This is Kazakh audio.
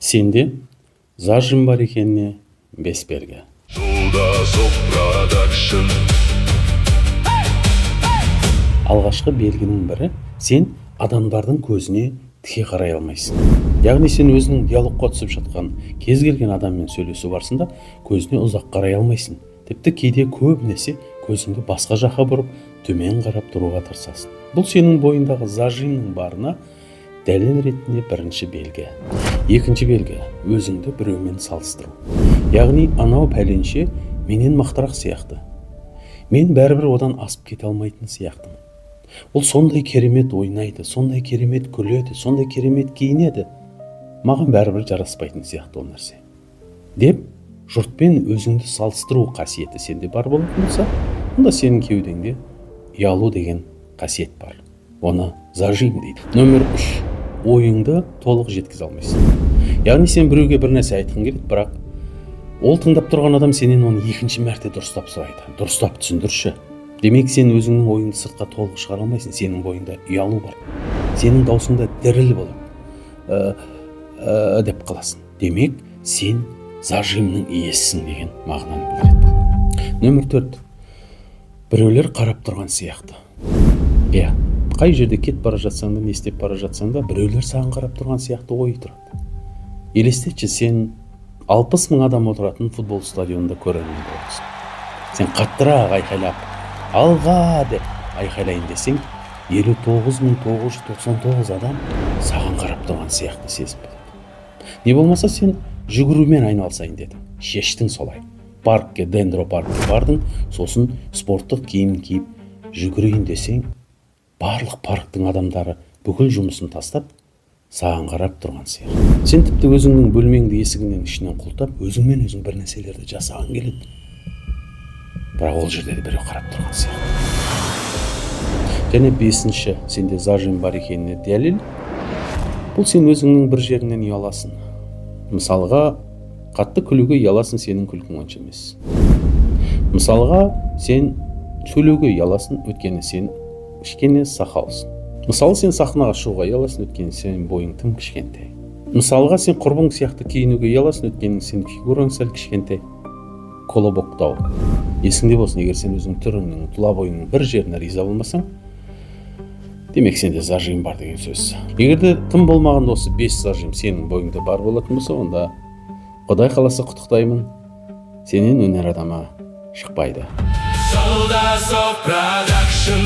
Сенде зажим бар екеніне бес белгі. Алғашқы белгінің бірі, сен адамдардың көзіне тіке қарай алмайсың. Яғни сен өзінің диалогқа түсіп жатқан кез келген адаммен сөйлесу барысында көзіне ұзақ қарай алмайсың. Тіпті кейде көбінесе көзіңді басқа жаққа бұрып, төмен қарап тұруға тырысасың. Бұл сенің бойындағы зажимның барына дәлел ретінде бірінші белгі. Екінші белгі, өзіңді біреумен салыстыру. Яғни анау пәленше менен мақтырақ сияқты. Мен бәрібір одан асып кете алмайтын сияқтымын. Ол сондай керемет ойнайды, сондай керемет күледі, сондай керемет киінеді. Маған бәрібір жараспайтын сияқты ол нәрсе. Деп, жұртпен өзіңді салыстыру қасиеті сенде бар болатын болса, онда сенің кеудеңде ұялу деген қасиет бар. Оны зажим дейді. Номер 3. Ойыңды толық жеткізе алмайсың. Яғни сен біреуге бір нәрсе айтқың келеді, бірақ ол тыңдап тұрған адам сенен оны екінші мәрте дұрыстап сұрайды. Дұрыстап түсіндірші. Демек сен өзіңнің ойыңды сыртқа толық шығара алмайсың. Сенің бойыңда ұялу бар. Сенің даусыңда діріл болады. Деп қаласың. Демек сен зажимның иесісің деген мағынаны білдіреді. Номер 4. Біреулер қарап тұрған сияқты. Қай жерде кет бара жатсаң да, не істеп бара жатсаң да, біреулер саған қарап тұрған сияқты ой тұрады. Елестетші, сен 60 мың адам отыратын футбол стадионында көрермен боласың. Сен қаттырақ айқайлап, алға деп айқайлайын десең, 59.999 адам саған қарап тұрған сияқты сезіп болады. Не болмаса сен жүгірумен айналысайын дедің. Шештің солай. Паркке, дендро паркке бардың, сосын спорттық киім киіп жүгірейін десең, барлық парктың адамдары бүкіл жұмысын тастап, саған қарап тұрған сияқты. Сен тіпті өзіңнің бөлмеңді есігінен ішінен құлтап, өзіңмен өзің бір нәрселерді жасаған келеді. Бірақ ол жерде де біреу қарап тұрған сияқты. Және 5-ші, сенде зажим бар екеніне дәлел. Бұл сен өзіңнің бір жеріңнен ұяласың. Мысалға, қатты күлуге ұяласың, сенің күлкің онша емес. Мысалға, сен сөйлеуге ұяласың, өйткені сен кішкене сақаусың. Мысалы, сен сахнаға шығуға ұяласың, өйткені сен бойың тым кішкентай. Мысалға, сен құрбың сияқты киінуге ұяласың, өйткені сен фигураң сәл кішкентай. Колобоқтау. Есіңде болсын, егер сен өзің түріңнің, тұла бойыңның бір жеріне риза болмасаң, демек сенде зажим бар деген сөз. Егерде тым болмағанда осы 5 зажим сенің бойыңда бар болатын болса, онда Құдай қаласа құттықтаймын, сенен өнер адамы шықпайды. Soldazo Production.